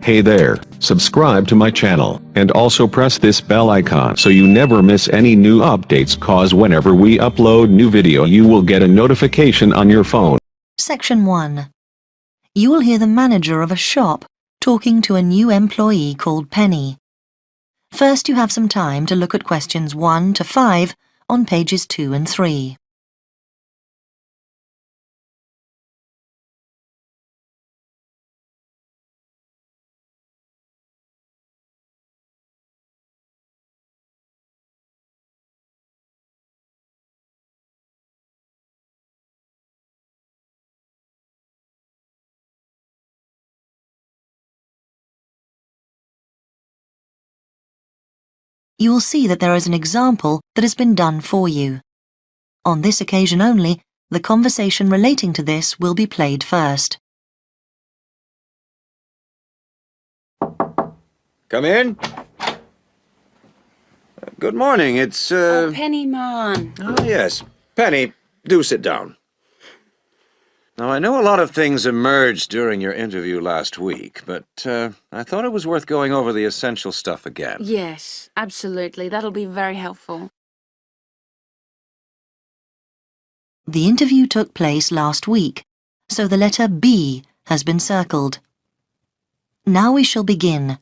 Hey there, subscribe to my channel, and also press this bell icon so you never miss any new updates, cause whenever we upload new video you will get a notification on your phone. Section 1. You will hear the manager of a shop talking to a new employee called Penny. First you have some time to look at questions 1 to 5 on pages 2 and 3. You will see that there is an example that has been done for you. On this occasion only, the conversation relating to this will be played first. Come in. Good morning, it's, Penny, man. Oh, yes. Penny, do sit down. Now, I know a lot of things emerged during your interview last week, but, I thought it was worth going over the essential stuff again. Yes, absolutely. That'll be very helpful. The interview took place last week, so the letter B has been circled. Now we shall begin.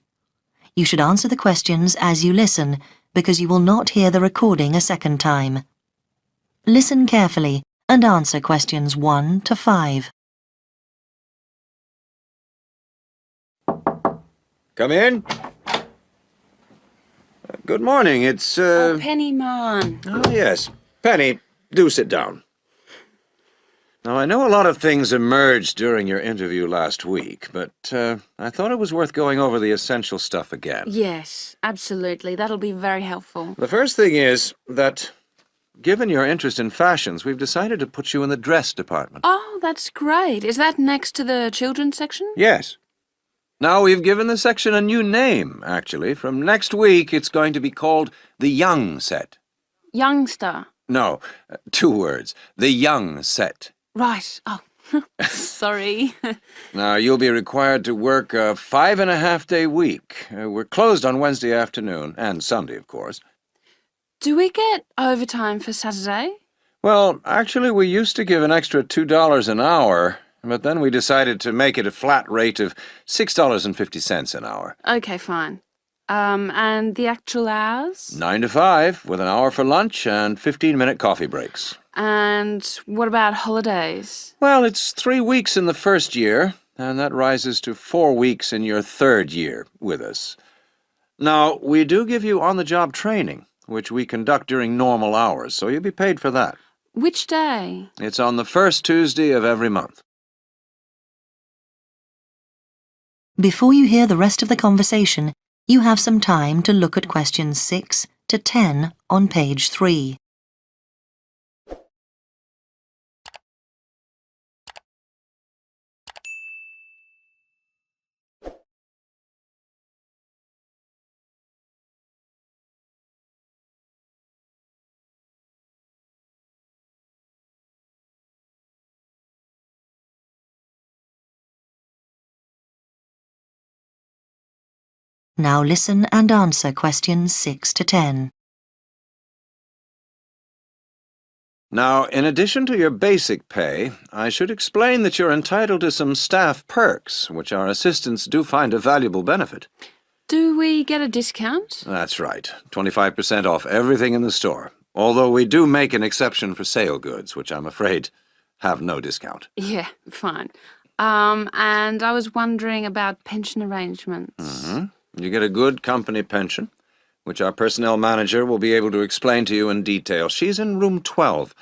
You should answer the questions as you listen, because you will not hear the recording a second time. Listen carefully and answer questions 1 to 5. Come in. Good morning, it's, Penny, man. Oh, yes. Penny, do sit down. Now, I know a lot of things emerged during your interview last week, but, I thought it was worth going over the essential stuff again. Yes, absolutely. That'll be very helpful. The first thing is that, given your interest in fashions, we've decided to put you in the dress department. Oh, that's great. Is that next to the children's section? Yes. Now, we've given the section a new name, actually. From next week, it's going to be called the Young Set. Youngster. No, 2 words. The Young Set. Right. Oh, sorry. Now, you'll be required to work a 5.5-day week. We're closed on Wednesday afternoon, and Sunday, of course. Do we get overtime for Saturday? Well, actually, we used to give an extra $2 an hour, but then we decided to make it a flat rate of $6.50 an hour. Okay, fine. And the actual hours? 9 to 5, with an hour for lunch and 15-minute coffee breaks. And what about holidays? Well, it's 3 weeks in the first year, and that rises to 4 weeks in your 3rd year with us. Now, we do give you on-the-job training, which we conduct during normal hours, so you'll be paid for that. Which day? It's on the first Tuesday of every month. Before you hear the rest of the conversation, you have some time to look at questions 6 to 10 on page 3. Now listen and answer questions 6 to 10. Now, in addition to your basic pay, I should explain that you're entitled to some staff perks, which our assistants do find a valuable benefit. Do we get a discount? That's right, 25% off everything in the store, although we do make an exception for sale goods, which I'm afraid have no discount. Yeah, fine. And I was wondering about pension arrangements. Mm-hmm. You get a good company pension, which our personnel manager will be able to explain to you in detail. She's in room 12.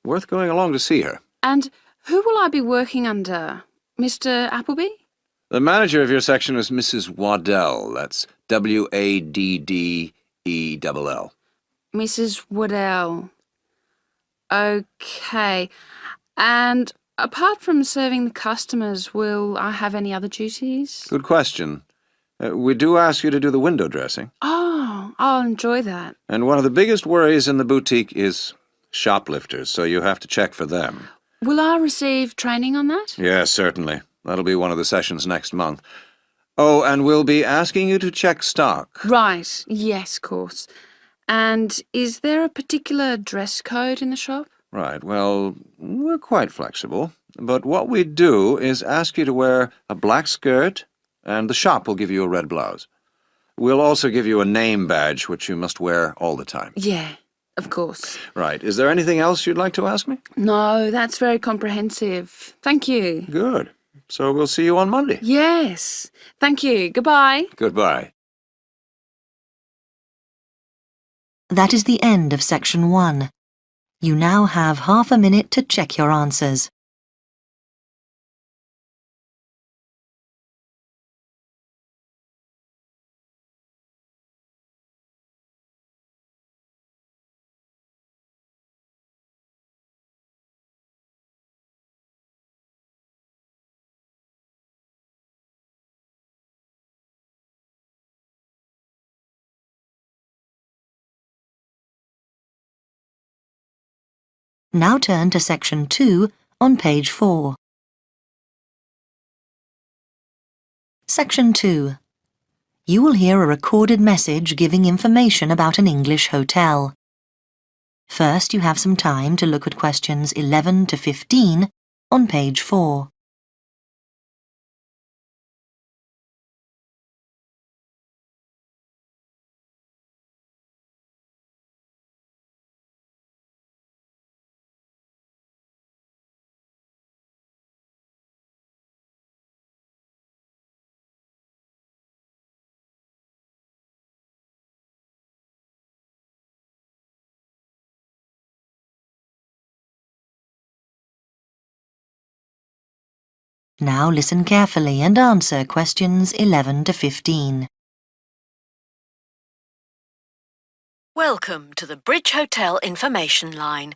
Worth going along to see her. And who will I be working under? Mr. Appleby? The manager of your section is Mrs. Waddell. That's W-A-D-D-E-L-L. Mrs. Waddell. Okay. And apart from serving the customers, will I have any other duties? Good question. We do ask you to do the window dressing. Oh, I'll enjoy that. And one of the biggest worries in the boutique is shoplifters, so you have to check for them. Will I receive training on that? Yes, certainly. That'll be one of the sessions next month. Oh, and we'll be asking you to check stock. Right, yes, of course. And is there a particular dress code in the shop? Right, well, we're quite flexible. But what we do is ask you to wear a black skirt, and the shop will give you a red blouse. We'll also give you a name badge, which you must wear all the time. Yeah, of course. Right, is there anything else you'd like to ask me? No, that's very comprehensive. Thank you. Good. So we'll see you on Monday. Yes. Thank you. Goodbye. Goodbye. That is the end of section 1. You now have half a minute to check your answers. Now turn to section 2 on page 4. Section 2. You will hear a recorded message giving information about an English hotel. First, you have some time to look at questions 11 to 15 on page 4. Now listen carefully and answer questions 11 to 15. Welcome to the Bridge Hotel information line.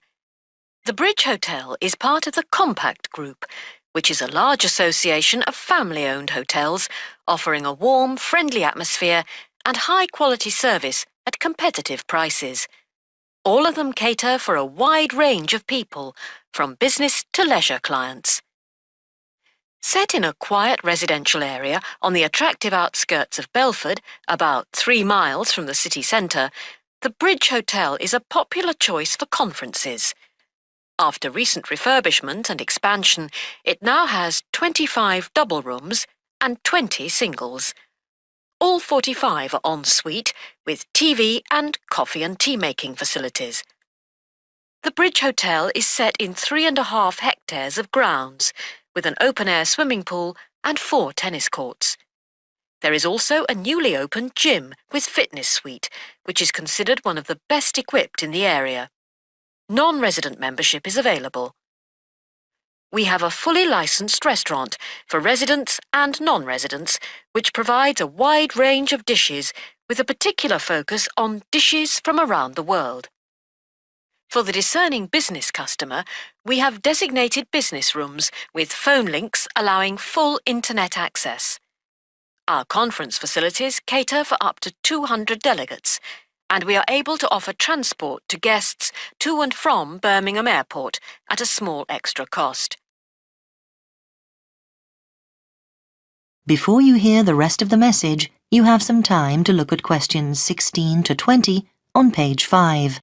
The Bridge Hotel is part of the Compact Group, which is a large association of family-owned hotels offering a warm, friendly atmosphere and high-quality service at competitive prices. All of them cater for a wide range of people, from business to leisure clients. Set in a quiet residential area on the attractive outskirts of Belford, about 3 miles from the city centre, the Bridge Hotel is a popular choice for conferences. After recent refurbishment and expansion, it now has 25 double rooms and 20 singles. All 45 are en suite with TV and coffee and tea making facilities. The Bridge Hotel is set in 3.5 hectares of grounds, with an open-air swimming pool and 4 tennis courts. There is also a newly opened gym with fitness suite, which is considered one of the best equipped in the area. Non-resident membership is available. We have a fully licensed restaurant for residents and non-residents, which provides a wide range of dishes with a particular focus on dishes from around the world. For the discerning business customer, we have designated business rooms with phone links allowing full internet access. Our conference facilities cater for up to 200 delegates, and we are able to offer transport to guests to and from Birmingham Airport at a small extra cost. Before you hear the rest of the message, you have some time to look at questions 16 to 20 on page 5.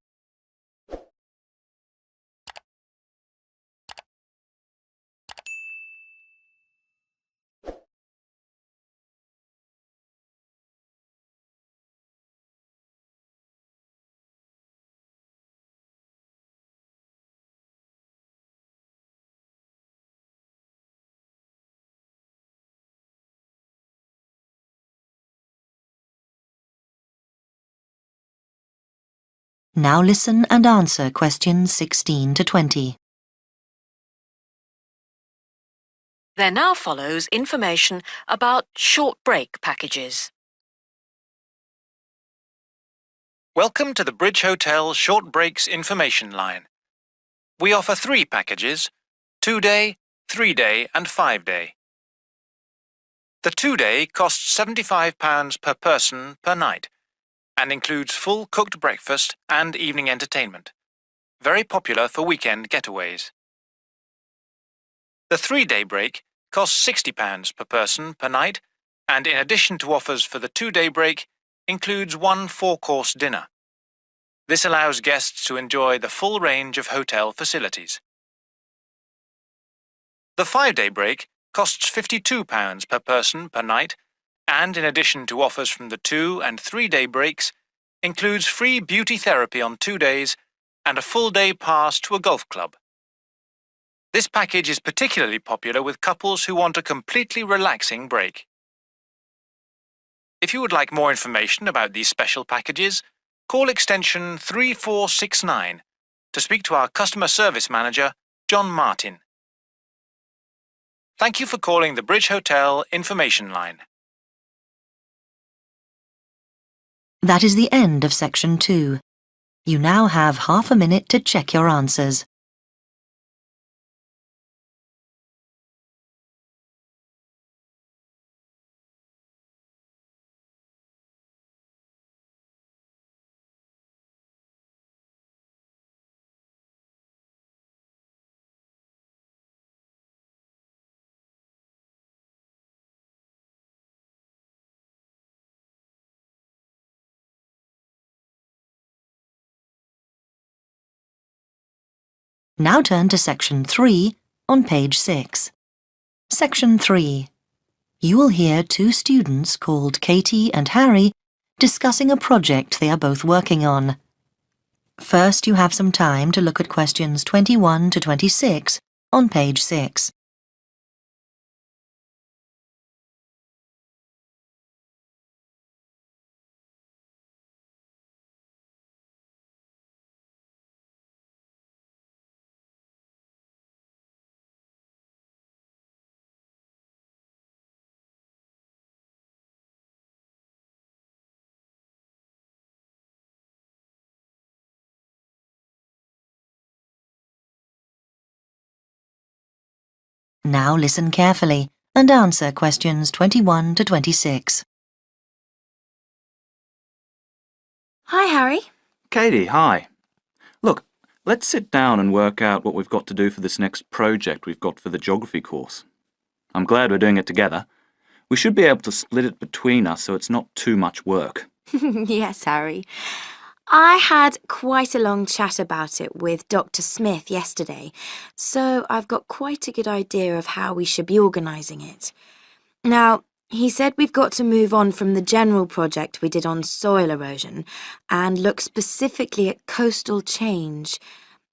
Now listen and answer questions 16 to 20. There now follows information about short break packages. Welcome to the Bridge Hotel Short Breaks information line. We offer 3 packages: 2-day, 3-day and 5-day. The 2-day costs £75 per person per night and includes full cooked breakfast and evening entertainment. Very popular for weekend getaways. The 3-day break costs £60 per person per night and in addition to offers for the 2-day break, includes one 4-course dinner. This allows guests to enjoy the full range of hotel facilities. The 5-day break costs £52 per person per night, and in addition to offers from the 2- and 3-day breaks, includes free beauty therapy on 2 days and a full-day pass to a golf club. This package is particularly popular with couples who want a completely relaxing break. If you would like more information about these special packages, call extension 3469 to speak to our customer service manager, John Martin. Thank you for calling the Bridge Hotel information line. That is the end of section 2. You now have half a minute to check your answers. Now turn to section 3 on page 6. Section 3. You will hear 2 students called Katie and Harry discussing a project they are both working on. First, you have some time to look at questions 21 to 26 on page 6. Now listen carefully and answer questions 21 to 26. Hi, Harry. Katie, hi. Look, let's sit down and work out what we've got to do for this next project we've got for the geography course. I'm glad we're doing it together. We should be able to split it between us so it's not too much work. Yes, Harry. I had quite a long chat about it with Dr. Smith yesterday, so I've got quite a good idea of how we should be organising it. Now, he said we've got to move on from the general project we did on soil erosion and look specifically at coastal change.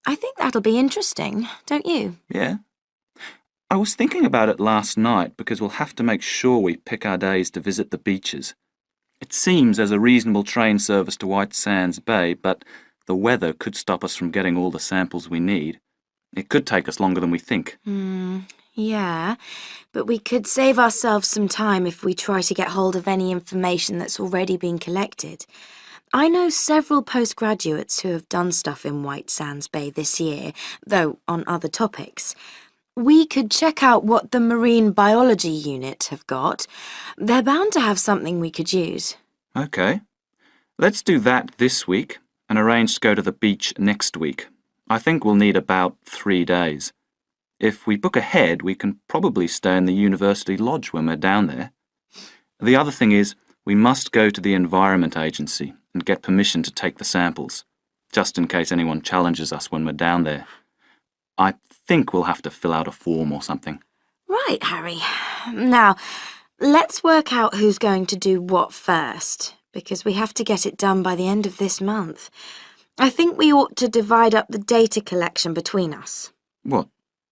I think that'll be interesting, don't you? Yeah. I was thinking about it last night because we'll have to make sure we pick our days to visit the beaches. It seems there's a reasonable train service to White Sands Bay, but the weather could stop us from getting all the samples we need. It could take us longer than we think. Yeah, but we could save ourselves some time if we try to get hold of any information that's already been collected. I know several postgraduates who have done stuff in White Sands Bay this year, though on other topics. We could check out what the marine biology unit have got. They're bound to have something we could use. OK. Let's do that this week and arrange to go to the beach next week. I think we'll need about 3 days. If we book ahead, we can probably stay in the university lodge when we're down there. The other thing is, we must go to the Environment Agency and get permission to take the samples, just in case anyone challenges us when we're down there. I think we'll have to fill out a form or something. Right, Harry. Now, let's work out who's going to do what first, because we have to get it done by the end of this month. I think we ought to divide up the data collection between us. What?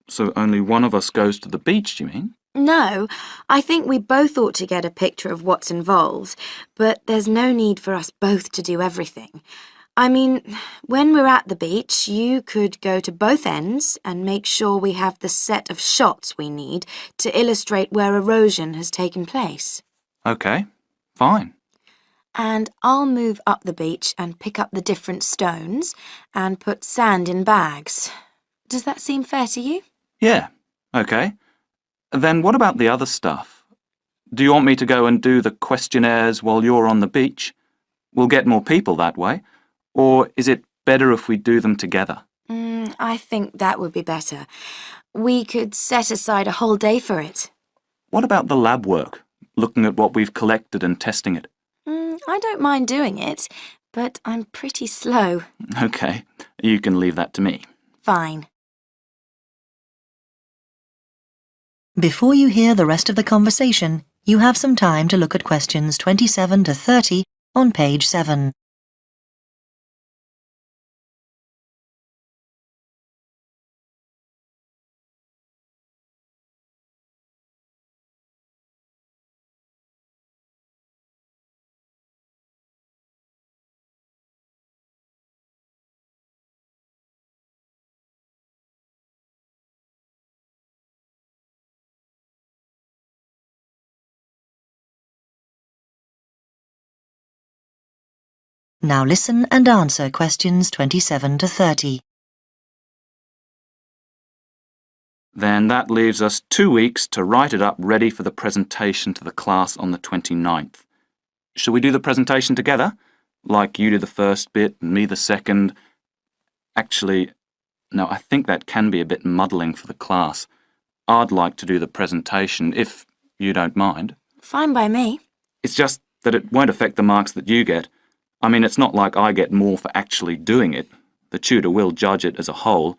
So only one of us goes to the beach, do you mean? No, I think we both ought to get a picture of what's involved, but there's no need for us both to do everything. I mean, when we're at the beach, you could go to both ends and make sure we have the set of shots we need to illustrate where erosion has taken place. OK, fine. And I'll move up the beach and pick up the different stones and put sand in bags. Does that seem fair to you? Yeah, OK. Then what about the other stuff? Do you want me to go and do the questionnaires while you're on the beach? We'll get more people that way. Or is it better if we do them together? I think that would be better. We could set aside a whole day for it. What about the lab work? looking at what we've collected and testing it? I don't mind doing it, but I'm pretty slow. OK, you can leave that to me. Fine. Before you hear the rest of the conversation, you have some time to look at questions 27 to 30 on page 7. Now listen and answer questions 27 to 30. Then that leaves us 2 weeks to write it up ready for the presentation to the class on the 29th. Shall we do the presentation together? Like you do the first bit and me the second? Actually, no, I think that can be a bit muddling for the class. I'd like to do the presentation, if you don't mind. Fine by me. It's just that it won't affect the marks that you get. I mean, it's not like I get more for actually doing it. The tutor will judge it as a whole.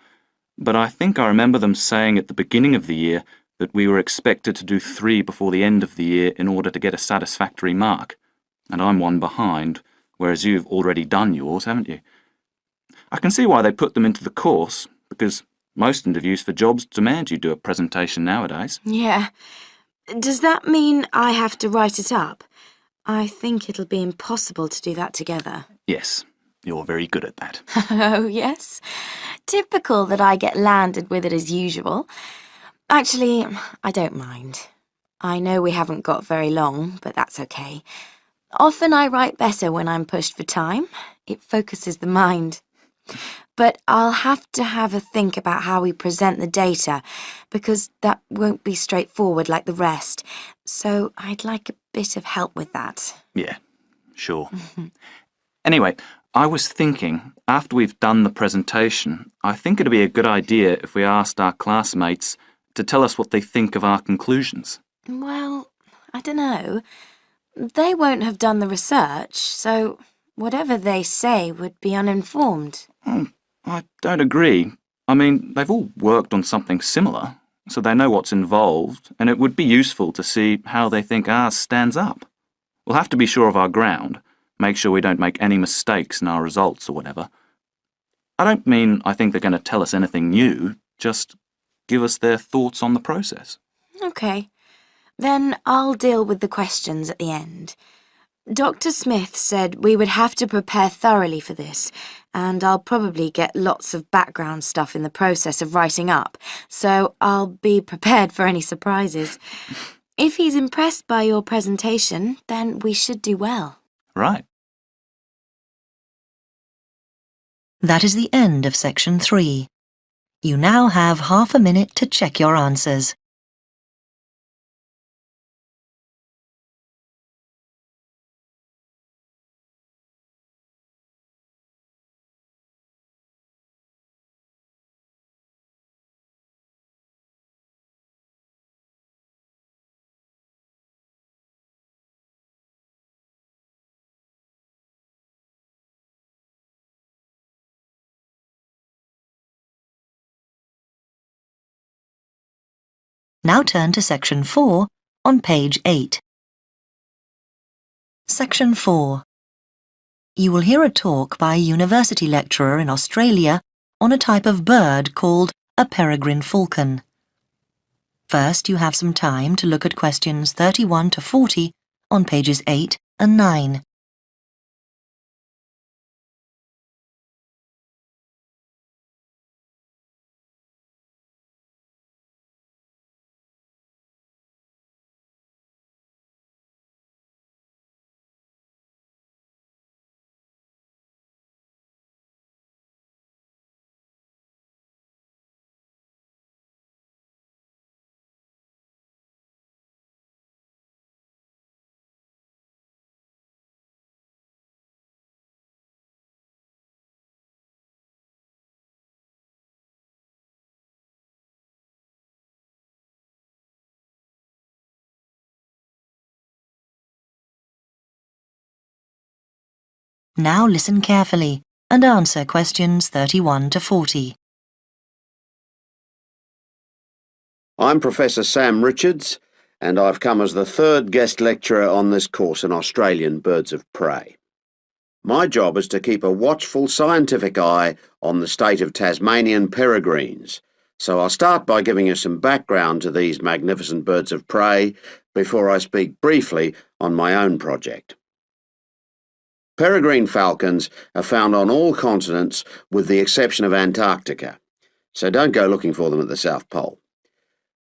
But I think I remember them saying at the beginning of the year that we were expected to do 3 before the end of the year in order to get a satisfactory mark. And I'm 1 behind, whereas you've already done yours, haven't you? I can see why they put them into the course, because most interviews for jobs demand you do a presentation nowadays. Yeah. Does that mean I have to write it up? I think it'll be impossible to do that together. Yes, you're very good at that. Oh, yes. Typical that I get landed with it as usual. Actually, I don't mind. I know we haven't got very long, but that's okay. Often I write better when I'm pushed for time. It focuses the mind. But I'll have to have a think about how we present the data, because that won't be straightforward like the rest. So I'd like a bit of help with that. Yeah, sure. Anyway, I was thinking, after we've done the presentation, I think it'd be a good idea if we asked our classmates to tell us what they think of our conclusions. Well, I don't know. They won't have done the research, so whatever they say would be uninformed. I don't agree. I mean, they've all worked on something similar, so they know what's involved, and it would be useful to see how they think ours stands up. We'll have to be sure of our ground, make sure we don't make any mistakes in our results or whatever. I don't mean I think they're going to tell us anything new, just give us their thoughts on the process. OK. Then I'll deal with the questions at the end. Dr. Smith said we would have to prepare thoroughly for this, and I'll probably get lots of background stuff in the process of writing up, so I'll be prepared for any surprises. If he's impressed by your presentation, then we should do well. Right. That is the end of section 3. You now have half a minute to check your answers. Now turn to section 4 on page 8. Section 4. You will hear a talk by a university lecturer in Australia on a type of bird called a peregrine falcon. First, you have some time to look at questions 31 to 40 on pages 8 and 9. Now listen carefully and answer questions 31 to 40. I'm Professor Sam Richards, and I've come as the third guest lecturer on this course in Australian birds of prey. My job is to keep a watchful scientific eye on the state of Tasmanian peregrines, so I'll start by giving you some background to these magnificent birds of prey before I speak briefly on my own project. Peregrine falcons are found on all continents with the exception of Antarctica, so don't go looking for them at the South Pole.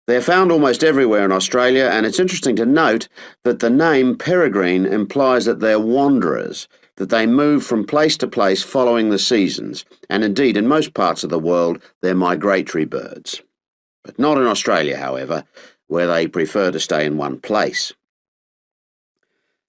They're found almost everywhere in Australia, and it's interesting to note that the name peregrine implies that they're wanderers, that they move from place to place following the seasons, and indeed in most parts of the world they're migratory birds. But not in Australia, however, where they prefer to stay in one place.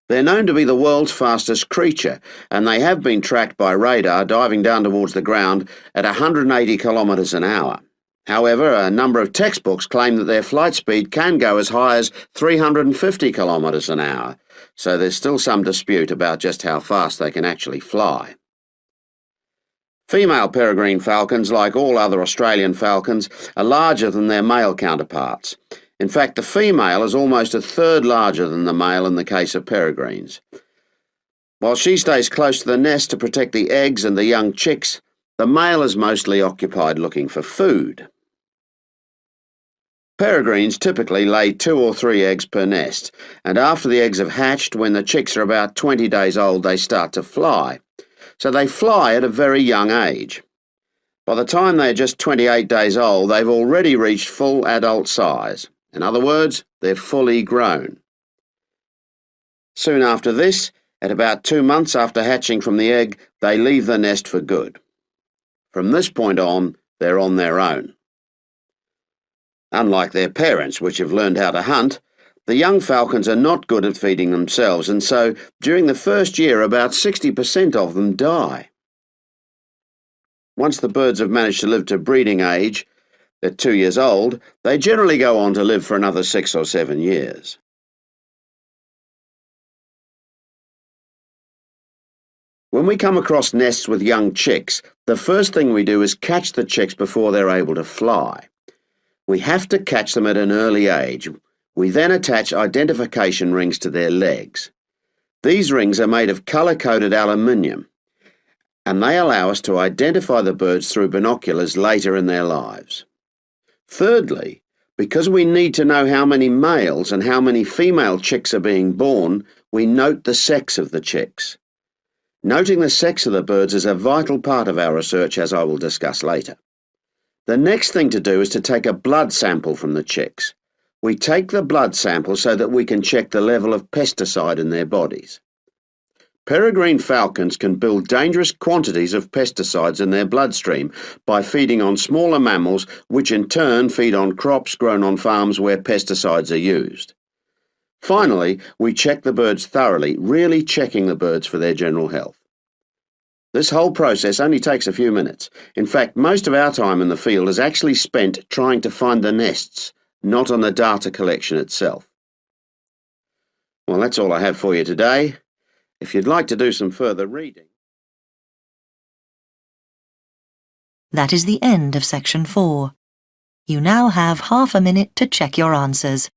They're known to be the world's fastest creature, and they have been tracked by radar diving down towards the ground at 180 kilometres an hour. However, a number of textbooks claim that their flight speed can go as high as 350 kilometres an hour, so there's still some dispute about just how fast they can actually fly. Female peregrine falcons, like all other Australian falcons, are larger than their male counterparts. In fact, the female is almost a third larger than the male in the case of peregrines. While she stays close to the nest to protect the eggs and the young chicks, the male is mostly occupied looking for food. Peregrines typically lay 2 or 3 eggs per nest, and after the eggs have hatched, when the chicks are about 20 days old, they start to fly. So they fly at a very young age. By the time they're just 28 days old, they've already reached full adult size. In other words, they're fully grown. Soon after this, at about 2 months after hatching from the egg, they leave the nest for good. From this point on, they're on their own. Unlike their parents, which have learned how to hunt, the young falcons are not good at feeding themselves, and so during the first year about 60% of them die. Once the birds have managed to live to breeding age, at 2 years old, they generally go on to live for another 6 or 7 years. When we come across nests with young chicks, the first thing we do is catch the chicks before they're able to fly. We have to catch them at an early age. We then attach identification rings to their legs. These rings are made of colour-coded aluminium, and they allow us to identify the birds through binoculars later in their lives. Thirdly, because we need to know how many males and how many female chicks are being born, we note the sex of the chicks. Noting the sex of the birds is a vital part of our research, as I will discuss later. The next thing to do is to take a blood sample from the chicks. We take the blood sample so that we can check the level of pesticide in their bodies. Peregrine falcons can build dangerous quantities of pesticides in their bloodstream by feeding on smaller mammals, which in turn feed on crops grown on farms where pesticides are used. Finally, we check the birds thoroughly, really checking the birds for their general health. This whole process only takes a few minutes. In fact, most of our time in the field is actually spent trying to find the nests, not on the data collection itself. Well, that's all I have for you today. If you'd like to do some further reading... That is the end of section 4. You now have half a minute to check your answers.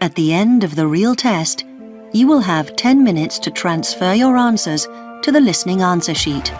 At the end of the real test, you will have 10 minutes to transfer your answers to the listening answer sheet.